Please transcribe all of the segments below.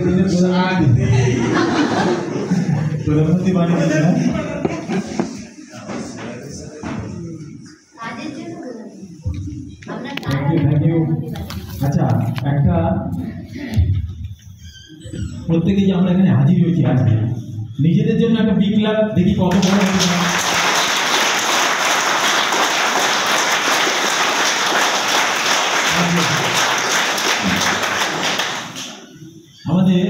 দিনের প্রধানমন্ত্রী বানিয়ে দিচ্ছে না। আচ্ছা, একটা প্রত্যেকে যে আমরা এখানে হাজির হয়েছি আজকে নিজেদের জন্য একটা বিগ ক্লাব দেখি কত বড়। আমাদের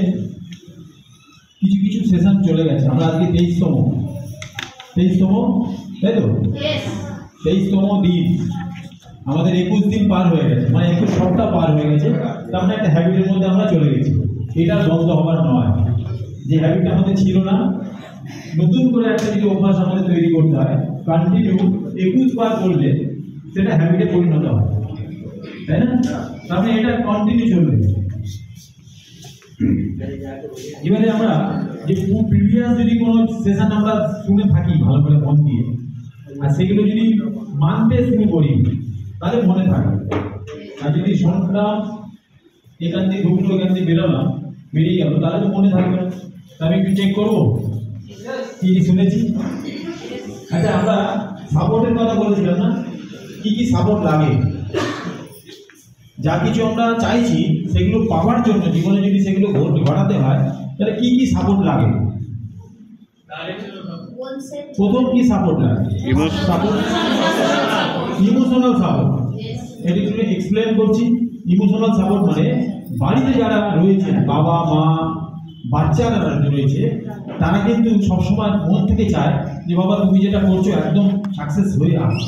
কিছু কিছু সেশন চলে গেছে, আমরা আজকে 23তম তাই তো, 23তম দিন, আমাদের 21 দিন পার হয়ে গেছে, মানে 21 সপ্তাহ পার হয়ে গেছে। তার মানে একটা হ্যাবিটের মধ্যে আমরা চলে গেছি। এটা বন্ধ হবার নয়, যে হ্যাবিটটা আমাদের ছিল না, নতুন করে একটা যদি অভ্যাস আমাদের তৈরি করতে হয়, কন্টিনিউ 21 বার করলে সেটা হ্যাবিটে পরিণত হয়, তাই না? তার মানে এটা কন্টিনিউ চলবে। এবারে আমরা যে প্রিভিয়াস যদি কোনো সেশন আমরা শুনে থাকি ভালো করে মন দিয়ে, আর সেগুলো যদি মানতে শুরু করি তাহলে মনে থাকে। আর যদি শুনলাম এখান থেকে ঢুকলো, এখান থেকে বেরোলাম, বেরিয়ে গেল, তাহলে তো মনে থাকবে না। আমি একটু চেক করবো কি কি শুনেছি। আচ্ছা, আমরা সাপোর্টের কথা বলেছিলাম না, কি কি সাপোর্ট লাগে? যা কিছু আমরা চাইছি সেগুলো পাওয়ার জন্য জীবনে যদি সেগুলো ঘটাতে হয় তাহলে কি কি সাপোর্ট লাগে? প্রথম কি সাপোর্ট লাগে? Emotional support. এটা একটু এক্সপ্লেন করছি। ইমোশনাল সাপোর্ট মানে বাড়িতে যারা রয়েছে, বাবা মা বাচ্চারা রয়েছে, তারা কিন্তু সবসময় মন থেকে চায় যে বাবা তুমি যেটা করছো একদম সাকসেস হয়ে আসো,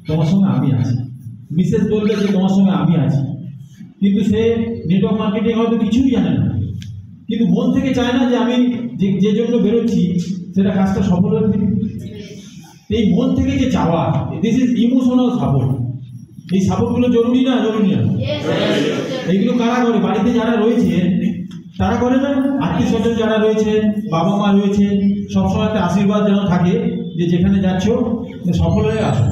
তোমার সঙ্গে আমি আছি। মিসেস বলবে যে তোমার সঙ্গে আমি আছি, কিন্তু সে নেটওয়ার্ক মার্কেটিং হয়তো কিছুই জানে না, কিন্তু মন থেকে চায় না যে আমি যে জন্য বেরোচ্ছি সেটা কাজটা সফল হয়ে। এই মন থেকে যে চাওয়া, দিস ইজ ইমোশনাল সাপোর্ট। এই সাপোর্টগুলো জরুরি না? জরুরি না? এইগুলো কারা করে? বাড়িতে যারা রয়েছে তারা করে না? আত্মীয় স্বজন যারা রয়েছে, বাবা মা রয়েছে, সবসময় একটা আশীর্বাদ যেন থাকে যে যেখানে যাচ্ছ সফল হয়ে আসো।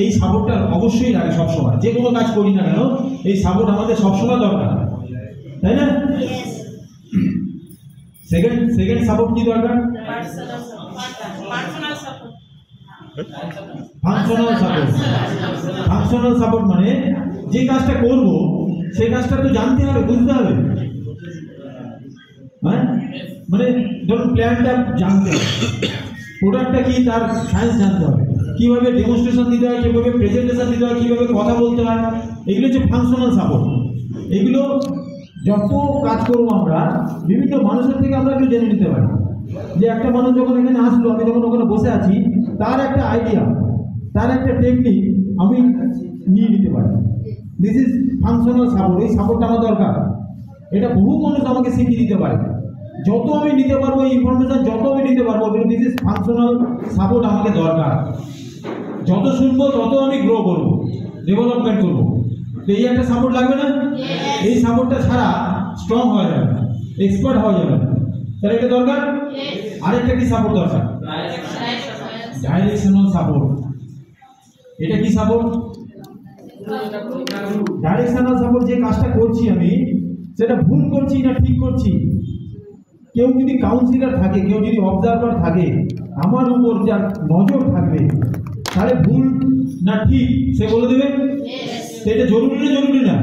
এই সাপোর্টটা অবশ্যই লাগে সবসময়, যে কোনো কাজ করি না কেন এই সাপোর্ট আমাদের সবসময় দরকার, তাই না? সেকেন্ড সাপোর্ট কি দরকার? Functional support. ফাংশনাল সাপোর্ট মানে যে কাজটা করব সেই কাজটা তো জানতে হবে, বুঝতে হবে। হ্যাঁ, মানে ধরুন প্ল্যানটা জানতে হবে, প্রোডাক্টটা কি তার সায়েন্স জানতে হবে, কিভাবে ডেমনস্ট্রেশন দিতে হয়, কিভাবে প্রেজেন্টেশন দিতে হয়, কিভাবে কথা বলতে হয়, এগুলো হচ্ছে ফাংশনাল সাপোর্ট। এগুলো যত কাজ করবো আমরা বিভিন্ন মানুষের থেকে আমরা একটু জেনে নিতে পারি যে একটা মানুষ যখন এখানে আসলো, আমি যখন ওখানে বসে আছি, তার একটা আইডিয়া, তার একটা টেকনিক আমি নিয়ে নিতে পারি। This is functional support. এই সাপোর্টটা আমার দরকার। এটা বহু মানুষ আমাকে শিখিয়ে দিতে পারে। যত আমি নিতে পারবো এই ইনফরমেশন, যত আমি নিতে পারবো, দিস ইজ ফাংশনাল সাপোর্ট আমাকে দরকার। যত শুনবো তত আমি গ্রো করবো, ডেভেলপমেন্ট করবো। তো এই একটা সাপোর্ট লাগবে না? এই সাপোর্টটা ছাড়া স্ট্রং হয়ে যাবে না, এক্সপার্ট হওয়া যাবে না। তাহলে এটা দরকার। আরেকটা কি সাপোর্ট দরকার? Directional support. এটা কি সাপোর্ট? Directional support. যে কাজটা করছি আমি সেটা ভুল করছি না ঠিক করছি, কেউ যদি কাউন্সিলর থাকে, কেউ যদি অবজারভার থাকে, আমার উপর যার নজর থাকবে, তাহলে ভুল না ঠিক সে বলে দেবে। এটা জরুরি না? জরুরি না?